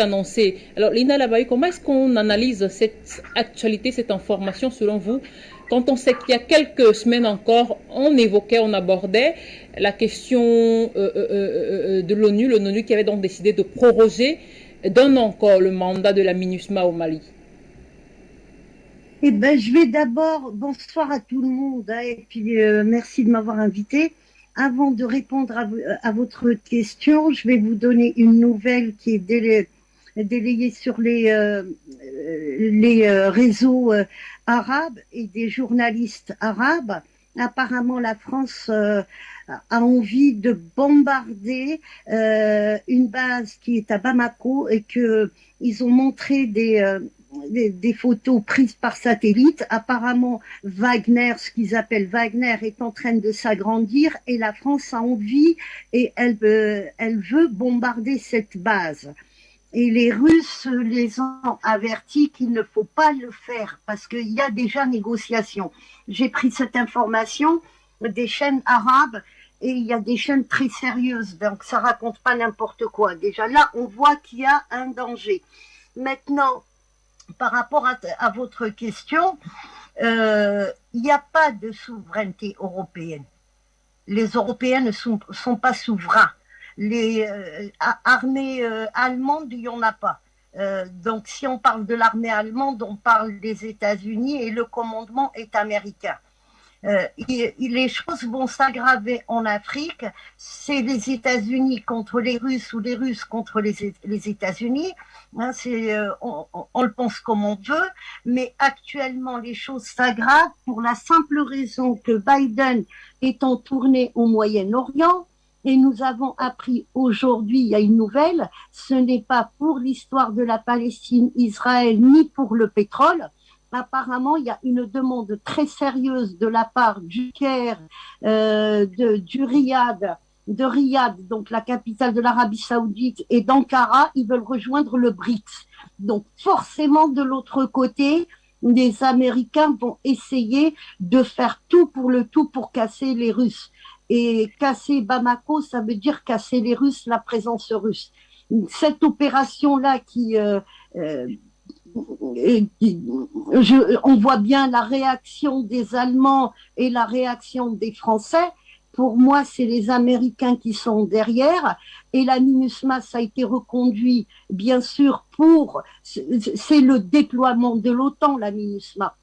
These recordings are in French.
annoncé. Alors, Lina Labaye, comment est-ce qu'on analyse cette actualité, cette information selon vous, quand on sait qu'il y a quelques semaines encore, on abordait la question de l'ONU qui avait donc décidé de proroger d'un an encore le mandat de la MINUSMA au Mali. Eh ben, je vais d'abord, bonsoir à tout le monde, hein, et puis merci de m'avoir invité. Avant de répondre à votre question, je vais vous donner une nouvelle qui est délayée sur les réseaux arabes et des journalistes arabes. Apparemment, la France a envie de bombarder une base qui est à Bamako et que ils ont montré des photos prises par satellite. Apparemment, Wagner, ce qu'ils appellent Wagner, est en train de s'agrandir et la France a envie et elle veut bombarder cette base. Et les Russes les ont avertis qu'il ne faut pas le faire parce qu'il y a déjà négociation. J'ai pris cette information des chaînes arabes et il y a des chaînes très sérieuses, donc ça raconte pas n'importe quoi. Déjà là, on voit qu'il y a un danger. Maintenant, par rapport à votre question, il n'y a pas de souveraineté européenne. Les Européens ne sont pas souverains. Les armées allemandes, il n'y en a pas. Donc si on parle de l'armée allemande, on parle des États-Unis et le commandement est américain. Les choses vont s'aggraver en Afrique. C'est les États-Unis contre les Russes ou les Russes contre les États-Unis. Hein, on le pense comme on veut, mais actuellement les choses s'aggravent pour la simple raison que Biden est en tournée au Moyen-Orient. Et nous avons appris aujourd'hui, il y a une nouvelle, ce n'est pas pour l'histoire de la Palestine, Israël, ni pour le pétrole. Apparemment, il y a une demande très sérieuse de la part du Caire, du Riyad, de Riyad, donc la capitale de l'Arabie Saoudite, et d'Ankara. Ils veulent rejoindre le BRICS. Donc, forcément, de l'autre côté, les Américains vont essayer de faire tout pour casser les Russes. Et casser Bamako, ça veut dire casser les Russes, la présence russe. Cette opération-là on voit bien la réaction des Allemands et la réaction des Français. Pour moi, c'est les Américains qui sont derrière. Et la MINUSMA, ça a été reconduit, bien sûr, c'est le déploiement de l'OTAN, la MINUSMA.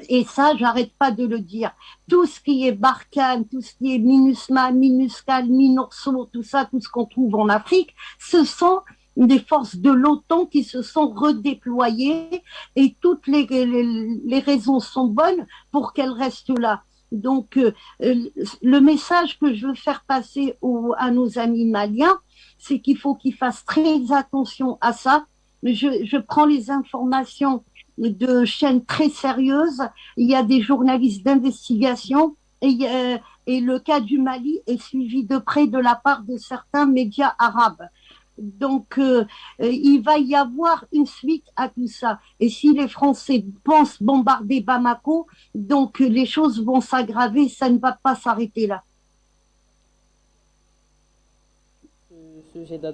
Et ça, j'arrête pas de le dire. Tout ce qui est Barkhane, tout ce qui est MINUSMA, MINUSCAL, MINURSO, tout ça, tout ce qu'on trouve en Afrique, ce sont des forces de l'OTAN qui se sont redéployées et toutes les raisons sont bonnes pour qu'elles restent là. Donc, le message que je veux faire passer à nos amis maliens, c'est qu'il faut qu'ils fassent très attention à ça. Je prends les informations de chaînes très sérieuses. Il y a des journalistes d'investigation et le cas du Mali est suivi de près de la part de certains médias arabes. Donc, il va y avoir une suite à tout ça. Et si les Français pensent bombarder Bamako, donc les choses vont s'aggraver, ça ne va pas s'arrêter là. Sujet